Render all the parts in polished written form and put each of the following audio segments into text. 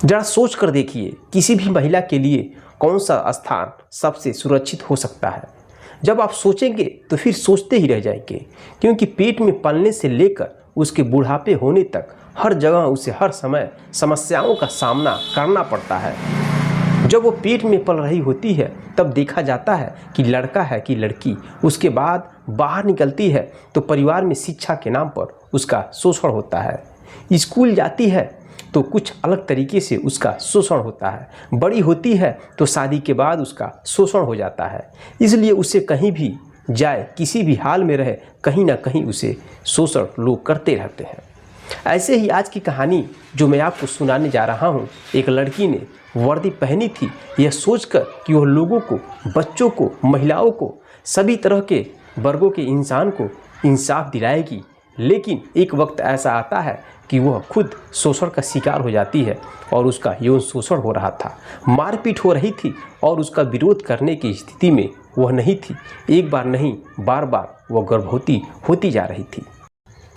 जरा सोच कर देखिए, किसी भी महिला के लिए कौन सा स्थान सबसे सुरक्षित हो सकता है। जब आप सोचेंगे तो फिर सोचते ही रह जाएंगे, क्योंकि पेट में पलने से लेकर उसके बुढ़ापे होने तक हर जगह उसे हर समय समस्याओं का सामना करना पड़ता है। जब वो पेट में पल रही होती है तब देखा जाता है कि लड़का है कि लड़की। उसके बाद बाहर निकलती है तो परिवार में शिक्षा के नाम पर उसका शोषण होता है। स्कूल जाती है तो कुछ अलग तरीके से उसका शोषण होता है। बड़ी होती है तो शादी के बाद उसका शोषण हो जाता है। इसलिए उसे कहीं भी जाए, किसी भी हाल में रहे, कहीं ना कहीं उसे शोषण लोग करते रहते हैं। ऐसे ही आज की कहानी जो मैं आपको सुनाने जा रहा हूँ, एक लड़की ने वर्दी पहनी थी यह सोचकर कि वह लोगों को, बच्चों को, महिलाओं को, सभी तरह के वर्गों के इंसान को इंसाफ दिलाएगी। लेकिन एक वक्त ऐसा आता है कि वह खुद शोषण का शिकार हो जाती है और उसका यौन शोषण हो रहा था, मारपीट हो रही थी और उसका विरोध करने की स्थिति में वह नहीं थी। एक बार नहीं, बार बार वह गर्भवती होती जा रही थी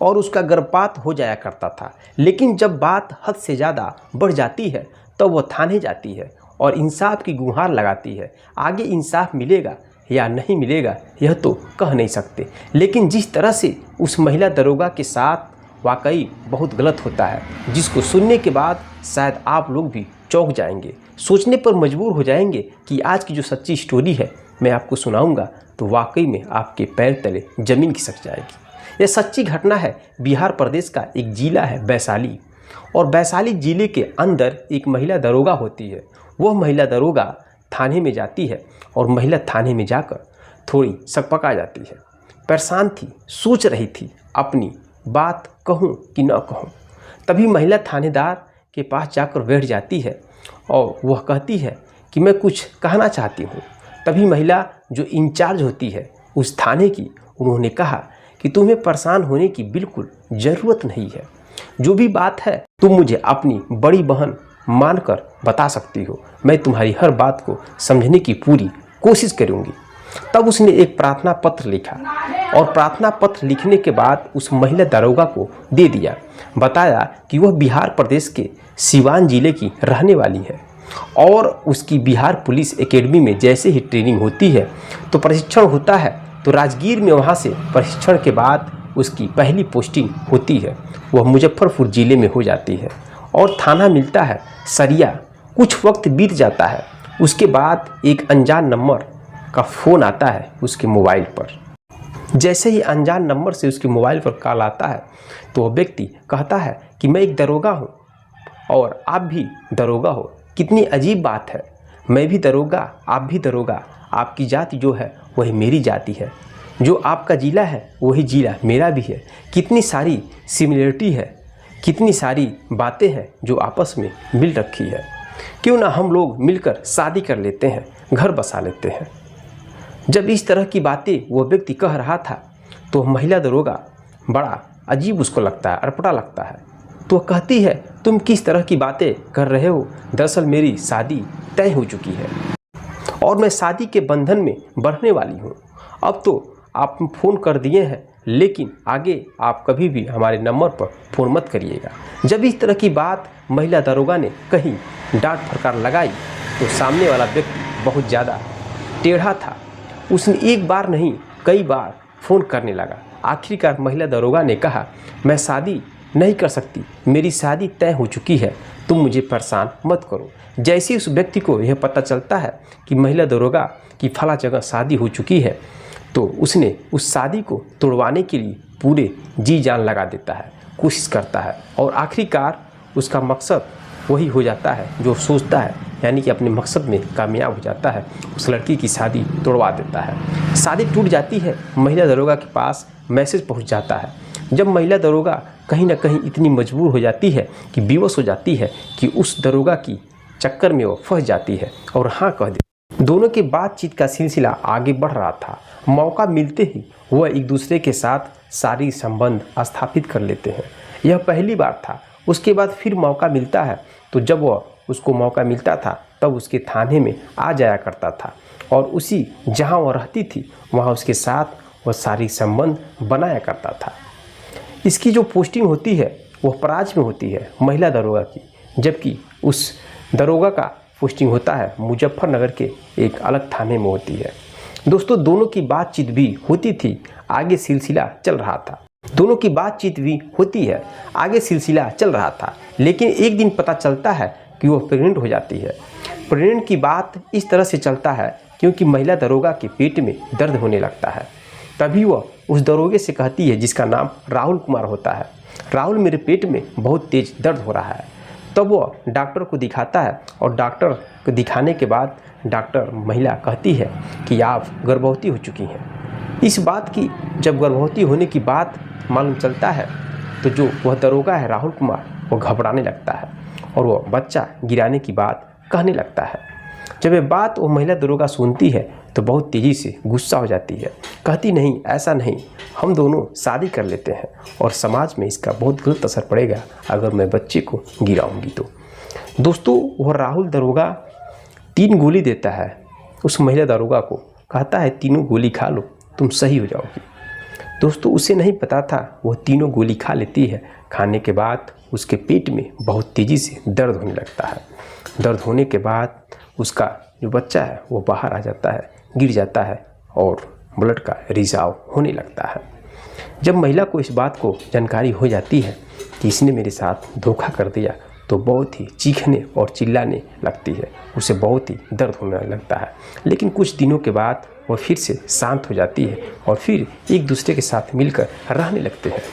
और उसका गर्भपात हो जाया करता था। लेकिन जब बात हद से ज़्यादा बढ़ जाती है तब वह थाने जाती है और इंसाफ की गुहार लगाती है। आगे इंसाफ मिलेगा या नहीं मिलेगा यह तो कह नहीं सकते, लेकिन जिस तरह से उस महिला दरोगा के साथ वाकई बहुत गलत होता है, जिसको सुनने के बाद शायद आप लोग भी चौंक जाएंगे, सोचने पर मजबूर हो जाएंगे कि आज की जो सच्ची स्टोरी है मैं आपको सुनाऊंगा तो वाकई में आपके पैर तले ज़मीन खिसक जाएगी। यह सच्ची घटना है। बिहार प्रदेश का एक जिला है वैशाली, और वैशाली जिले के अंदर एक महिला दरोगा होती है। वह महिला दरोगा थाने में जाती है और महिला थाने में जाकर थोड़ी सकपका जाती है, परेशान थी, सोच रही थी अपनी बात कहूँ कि न कहूँ। तभी महिला थानेदार के पास जाकर बैठ जाती है और वह कहती है कि मैं कुछ कहना चाहती हूँ। तभी महिला जो इंचार्ज होती है उस थाने की, उन्होंने कहा कि तुम्हें परेशान होने की बिल्कुल ज़रूरत नहीं है। जो भी बात है तुम मुझे अपनी बड़ी बहन मानकर बता सकती हो। मैं तुम्हारी हर बात को समझने की पूरी कोशिश करूंगी। तब उसने एक प्रार्थना पत्र लिखा और प्रार्थना पत्र लिखने के बाद उस महिला दरोगा को दे दिया। बताया कि वह बिहार प्रदेश के सिवान जिले की रहने वाली है और उसकी बिहार पुलिस एकेडमी में जैसे ही ट्रेनिंग होती है तो प्रशिक्षण होता है, तो राजगीर में वहाँ से प्रशिक्षण के बाद उसकी पहली पोस्टिंग होती है। वह मुजफ्फरपुर ज़िले में हो जाती है और थाना मिलता है सरिया। कुछ वक्त बीत जाता है, उसके बाद एक अनजान नंबर का फ़ोन आता है उसके मोबाइल पर। जैसे ही अनजान नंबर से उसके मोबाइल पर कॉल आता है तो वह व्यक्ति कहता है कि मैं एक दरोगा हूँ और आप भी दरोगा हो। कितनी अजीब बात है, मैं भी दरोगा, आप भी दरोगा। आपकी जाति जो है वही मेरी जाति है, जो आपका जिला है वही जिला मेरा भी है। कितनी सारी सिमिलरिटी है, कितनी सारी बातें हैं जो आपस में मिल रखी है। क्यों ना हम लोग मिलकर शादी कर लेते हैं, घर बसा लेते हैं। जब इस तरह की बातें वो व्यक्ति कह रहा था तो महिला दरोगा बड़ा अजीब उसको लगता है, अड़पटा लगता है। तो कहती है तुम किस तरह की बातें कर रहे हो, दरअसल मेरी शादी तय हो चुकी है और मैं शादी के बंधन में बढ़ने वाली हूँ। अब तो आप फ़ोन कर दिए हैं, लेकिन आगे आप कभी भी हमारे नंबर पर फ़ोन मत करिएगा। जब इस तरह की बात महिला दरोगा ने कहीं डांट फटकार लगाई तो सामने वाला व्यक्ति बहुत ज़्यादा टेढ़ा था। उसने एक बार नहीं कई बार फ़ोन करने लगा। आखिरकार महिला दरोगा ने कहा मैं शादी नहीं कर सकती, मेरी शादी तय हो चुकी है, तुम मुझे परेशान मत करो। जैसे उस व्यक्ति को यह पता चलता है कि महिला दरोगा की फला जगह शादी हो चुकी है तो उसने उस शादी को तोड़वाने के लिए पूरे जी जान लगा देता है, कोशिश करता है और आखिरकार उसका मकसद वही हो जाता है जो सोचता है, यानी कि अपने मकसद में कामयाब हो जाता है। उस लड़की की शादी तोड़वा देता है। शादी टूट जाती है। महिला दरोगा के पास मैसेज पहुंच जाता है। जब महिला दरोगा कहीं ना कहीं इतनी मजबूर हो जाती है कि बेबस हो जाती है कि उस दरोगा की चक्कर में वो फंस जाती है और हाँ कह देती। दोनों की बातचीत का सिलसिला आगे बढ़ रहा था। मौका मिलते ही वह एक दूसरे के साथ शारीरिक संबंध स्थापित कर लेते हैं। यह पहली बार था। उसके बाद फिर मौका मिलता है तो जब वह उसको मौका मिलता था तब उसके थाने में आ जाया करता था और उसी जहां वह रहती थी वहां उसके साथ वह शारीरिक संबंध बनाया करता था। इसकी जो पोस्टिंग होती है वह पराज में होती है महिला दरोगा की, जबकि उस दरोगा का पोस्टिंग होता है मुजफ्फरनगर के एक अलग थाने में होती है। दोस्तों, दोनों की बातचीत भी होती थी, आगे सिलसिला चल रहा था। दोनों की बातचीत भी होती है, आगे सिलसिला चल रहा था, लेकिन एक दिन पता चलता है कि वो प्रेग्नेंट हो जाती है। प्रेग्नेंट की बात इस तरह से चलता है क्योंकि महिला दरोगा के पेट में दर्द होने लगता है। तभी वह उस दरोगे से कहती है, जिसका नाम राहुल कुमार होता है, राहुल मेरे पेट में बहुत तेज दर्द हो रहा है। तब वह डॉक्टर को दिखाता है और डॉक्टर को दिखाने के बाद डॉक्टर महिला कहती है कि आप गर्भवती हो चुकी हैं। इस बात की जब गर्भवती होने की बात मालूम चलता है तो जो वह दरोगा है राहुल कुमार, वो घबराने लगता है और वह बच्चा गिराने की बात कहने लगता है। जब ये बात वो महिला दरोगा सुनती है तो बहुत तेज़ी से गुस्सा हो जाती है, कहती नहीं, ऐसा नहीं, हम दोनों शादी कर लेते हैं और समाज में इसका बहुत गलत असर पड़ेगा अगर मैं बच्चे को गिराऊंगी तो। दोस्तों, वह राहुल दरोगा 3 गोली देता है उस महिला दरोगा को, कहता है 3 गोली खा लो, तुम सही हो जाओगी। दोस्तों, उसे नहीं पता था वह 3 गोली खा लेती है। खाने के बाद उसके पेट में बहुत तेज़ी से दर्द होने लगता है। दर्द होने के बाद उसका जो बच्चा है वो बाहर आ जाता है, गिर जाता है और ब्लड का रिसाव होने लगता है। जब महिला को इस बात को जानकारी हो जाती है कि इसने मेरे साथ धोखा कर दिया तो बहुत ही चीखने और चिल्लाने लगती है, उसे बहुत ही दर्द होने लगता है। लेकिन कुछ दिनों के बाद वह फिर से शांत हो जाती है और फिर एक दूसरे के साथ मिलकर रहने लगते हैं।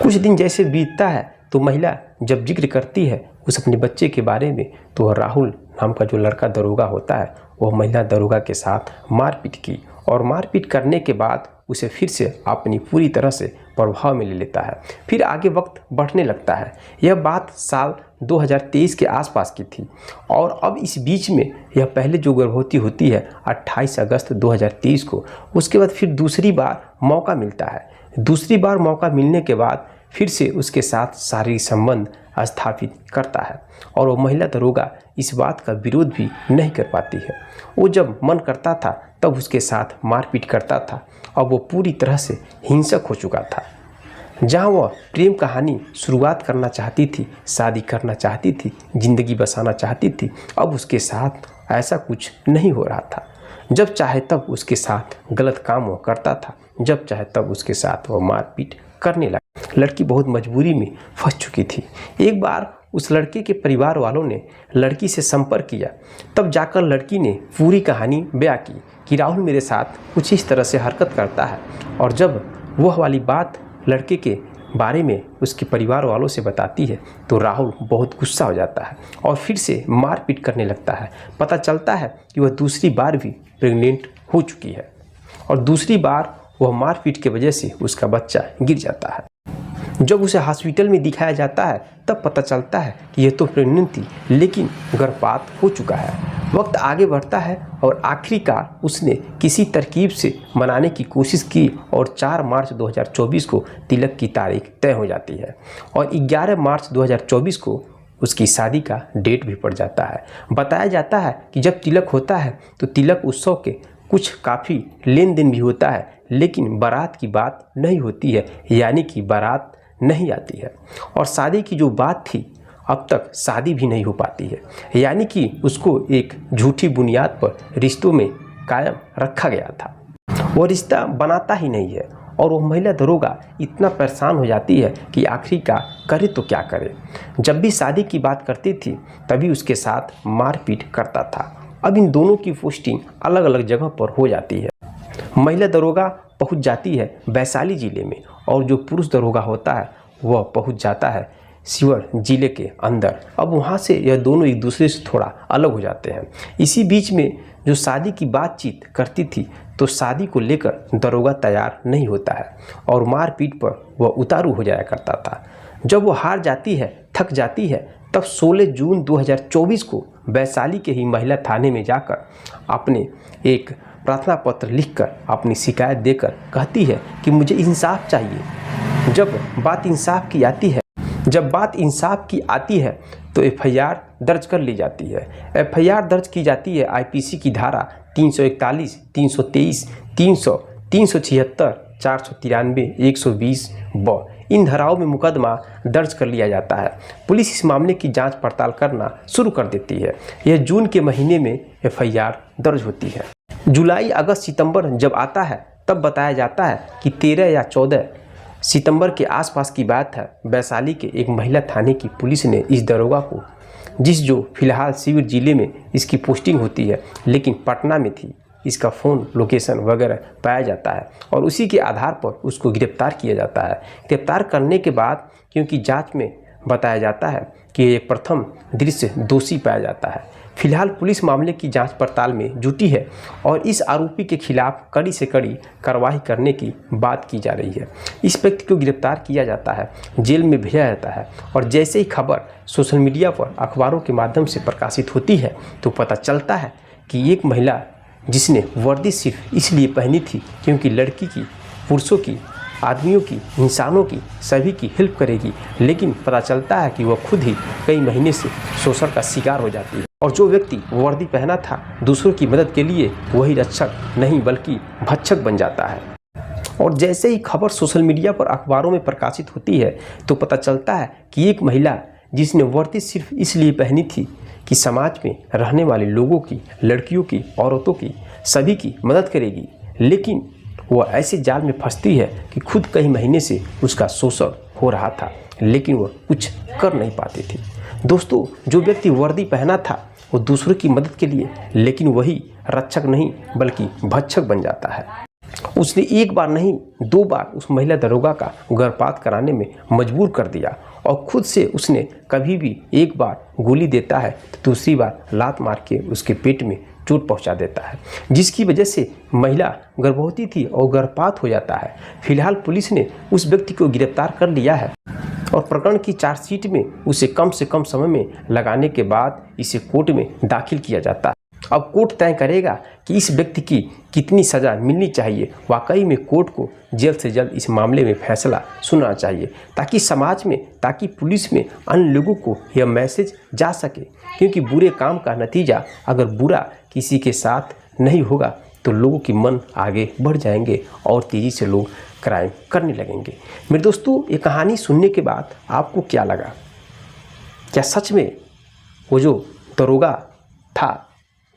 कुछ दिन जैसे बीतता है तो महिला जब जिक्र करती है उस अपने बच्चे के बारे में तो वह राहुल नाम का जो लड़का दरोगा होता है वह महिला दरोगा के साथ मारपीट की और मारपीट करने के बाद उसे फिर से अपनी पूरी तरह से प्रभाव में ले लेता है। फिर आगे वक्त बढ़ने लगता है। यह बात साल 2023 के आसपास की थी और अब इस बीच में यह पहले जो गर्भवती होती है 28 अगस्त 2023 को, उसके बाद फिर दूसरी बार मौका मिलता है। दूसरी बार मौका मिलने के बाद फिर से उसके साथ शारीरिक संबंध स्थापित करता है और वो महिला दरोगा इस बात का विरोध भी नहीं कर पाती है। वो जब मन करता था तब उसके साथ मारपीट करता था। अब वो पूरी तरह से हिंसक हो चुका था। जहाँ वह प्रेम कहानी शुरुआत करना चाहती थी, शादी करना चाहती थी, ज़िंदगी बसाना चाहती थी, अब उसके साथ ऐसा कुछ नहीं हो रहा था। जब चाहे तब उसके साथ गलत काम वो करता था, जब चाहे तब उसके साथ वो मारपीट करने लगा। लड़की बहुत मजबूरी में फंस चुकी थी। एक बार उस लड़के के परिवार वालों ने लड़की से संपर्क किया, तब जाकर लड़की ने पूरी कहानी बयां की कि राहुल मेरे साथ कुछ इस तरह से हरकत करता है। और जब वह वाली बात लड़के के बारे में उसके परिवार वालों से बताती है तो राहुल बहुत गुस्सा हो जाता है और फिर से मारपीट करने लगता है। पता चलता है कि वह दूसरी बार भी प्रेग्नेंट हो चुकी है और दूसरी बार वह मारपीट की वजह से उसका बच्चा गिर जाता है। जब उसे हॉस्पिटल में दिखाया जाता है तब पता चलता है कि यह तो प्रेग्नेंट थी लेकिन गर्भपात हो चुका है। वक्त आगे बढ़ता है और आखिरकार उसने किसी तरकीब से मनाने की कोशिश की और 4 मार्च 2024 को तिलक की तारीख तय हो जाती है और 11 मार्च 2024 को उसकी शादी का डेट भी पड़ जाता है। बताया जाता है कि जब तिलक होता है तो तिलक उत्सव के कुछ काफ़ी लेन देन भी होता है, लेकिन बारात की बात नहीं होती है, यानी कि बारात नहीं आती है और शादी की जो बात थी अब तक शादी भी नहीं हो पाती है, यानी कि उसको एक झूठी बुनियाद पर रिश्तों में कायम रखा गया था। वो रिश्ता बनाता ही नहीं है और वो महिला दरोगा इतना परेशान हो जाती है कि आखिरकार करे तो क्या करे। जब भी शादी की बात करती थी तभी उसके साथ मारपीट करता था। अब इन दोनों की पोस्टिंग अलग अलग जगह पर हो जाती है। महिला दरोगा पहुंच जाती है वैशाली ज़िले में और जो पुरुष दरोगा होता है वह पहुंच जाता है शिवहर ज़िले के अंदर। अब वहां से यह दोनों एक दूसरे से थोड़ा अलग हो जाते हैं। इसी बीच में जो शादी की बातचीत करती थी तो शादी को लेकर दरोगा तैयार नहीं होता है और मारपीट पर वह उतारू हो जाया करता था। जब वो हार जाती है, थक जाती है, तब 16 जून 2024 को वैशाली के ही महिला थाने में जाकर अपने एक प्रार्थना पत्र लिखकर अपनी शिकायत देकर कहती है कि मुझे इंसाफ चाहिए। जब बात इंसाफ की आती है तो एफआईआर दर्ज कर ली जाती है। एफआईआर दर्ज की जाती है आईपीसी की धारा 341, 323, 300, 376, 493, 120 व इन धाराओं में मुकदमा दर्ज कर लिया जाता है। पुलिस इस मामले की जांच पड़ताल करना शुरू कर देती है। यह जून के महीने में FIR दर्ज होती है। जुलाई, अगस्त, सितंबर जब आता है तब बताया जाता है कि 13 या 14 सितंबर के आसपास की बात है। वैशाली के एक महिला थाने की पुलिस ने इस दरोगा को, जो फिलहाल शिवहर जिले में इसकी पोस्टिंग होती है लेकिन पटना में थी, इसका फ़ोन लोकेशन वगैरह पाया जाता है और उसी के आधार पर उसको गिरफ्तार किया जाता है। गिरफ्तार करने के बाद क्योंकि जांच में बताया जाता है कि ये प्रथम दृश्य दोषी पाया जाता है। फिलहाल पुलिस मामले की जांच पड़ताल में जुटी है और इस आरोपी के खिलाफ कड़ी से कड़ी कार्रवाई करने की बात की जा रही है। इस व्यक्ति को गिरफ्तार किया जाता है, जेल में भेजा जाता है और जैसे ही खबर सोशल मीडिया पर अखबारों के माध्यम से प्रकाशित होती है तो पता चलता है कि एक महिला जिसने वर्दी सिर्फ इसलिए पहनी थी क्योंकि लड़की की, पुरुषों की, आदमियों की, इंसानों की, सभी की हेल्प करेगी, लेकिन पता चलता है कि वह खुद ही कई महीने से शोषण का शिकार हो जाती है। और जो व्यक्ति वर्दी पहना था दूसरों की मदद के लिए, वही रक्षक नहीं बल्कि भक्षक बन जाता है। और जैसे ही खबर सोशल मीडिया पर अखबारों में प्रकाशित होती है तो पता चलता है कि एक महिला जिसने वर्दी सिर्फ इसलिए पहनी थी कि समाज में रहने वाले लोगों की, लड़कियों की, औरतों की, सभी की मदद करेगी, लेकिन वह ऐसे जाल में फंसती है कि खुद कई महीने से उसका शोषण हो रहा था लेकिन वह कुछ कर नहीं पाती थी। दोस्तों, जो व्यक्ति वर्दी पहना था वो दूसरों की मदद के लिए, लेकिन वही रक्षक नहीं बल्कि भक्षक बन जाता है। उसने एक बार नहीं 2 बार उस महिला दरोगा का गर्भपात कराने में मजबूर कर दिया और खुद से उसने कभी भी एक बार गोली देता है तो दूसरी बार लात मार के उसके पेट में चोट पहुंचा देता है, जिसकी वजह से महिला गर्भवती थी और गर्भपात हो जाता है। फिलहाल पुलिस ने उस व्यक्ति को गिरफ्तार कर लिया है और प्रकरण की चार्जशीट में उसे कम से कम समय में लगाने के बाद इसे कोर्ट में दाखिल किया जाता है। अब कोर्ट तय करेगा कि इस व्यक्ति की कितनी सज़ा मिलनी चाहिए। वाकई में कोर्ट को जल्द से जल्द इस मामले में फैसला सुनना चाहिए ताकि समाज में, ताकि पुलिस में अन्य लोगों को यह मैसेज जा सके, क्योंकि बुरे काम का नतीजा अगर बुरा किसी के साथ नहीं होगा तो लोगों की मन आगे बढ़ जाएंगे और तेज़ी से लोग क्राइम करने लगेंगे। मेरे दोस्तों, ये कहानी सुनने के बाद आपको क्या लगा? क्या सच में वो जो दरोगा था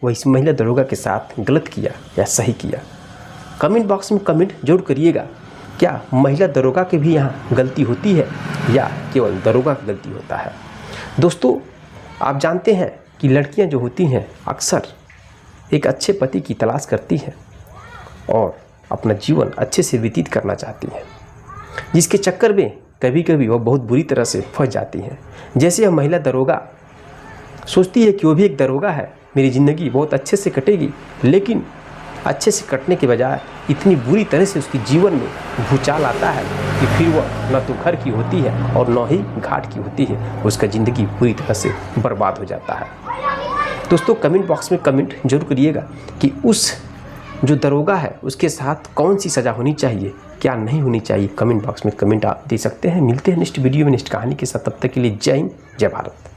वह इस महिला दरोगा के साथ गलत किया या सही किया? कमेंट बॉक्स में कमेंट जरूर करिएगा। क्या महिला दरोगा की भी यहाँ गलती होती है या केवल दरोगा की गलती होता है? दोस्तों, आप जानते हैं कि लड़कियाँ जो होती हैं अक्सर एक अच्छे पति की तलाश करती हैं और अपना जीवन अच्छे से व्यतीत करना चाहती हैं, जिसके चक्कर में कभी कभी वह बहुत बुरी तरह से फंस जाती हैं। जैसे यह महिला दरोगा सोचती है कि वो भी एक दरोगा है, मेरी ज़िंदगी बहुत अच्छे से कटेगी, लेकिन अच्छे से कटने के बजाय इतनी बुरी तरह से उसके जीवन में भूचाल आता है कि फिर वह न तो घर की होती है और न ही घाट की होती है, उसका ज़िंदगी पूरी तरह से बर्बाद हो जाता है। दोस्तों, कमेंट बॉक्स में कमेंट जरूर करिएगा कि उस जो दरोगा है उसके साथ कौन सी सज़ा होनी चाहिए, क्या नहीं होनी चाहिए। कमेंट बॉक्स में कमेंट आप दे सकते हैं। मिलते हैं नेक्स्ट वीडियो में नेक्स्ट कहानी के साथ। तब तक के लिए जय हिंद, जय भारत।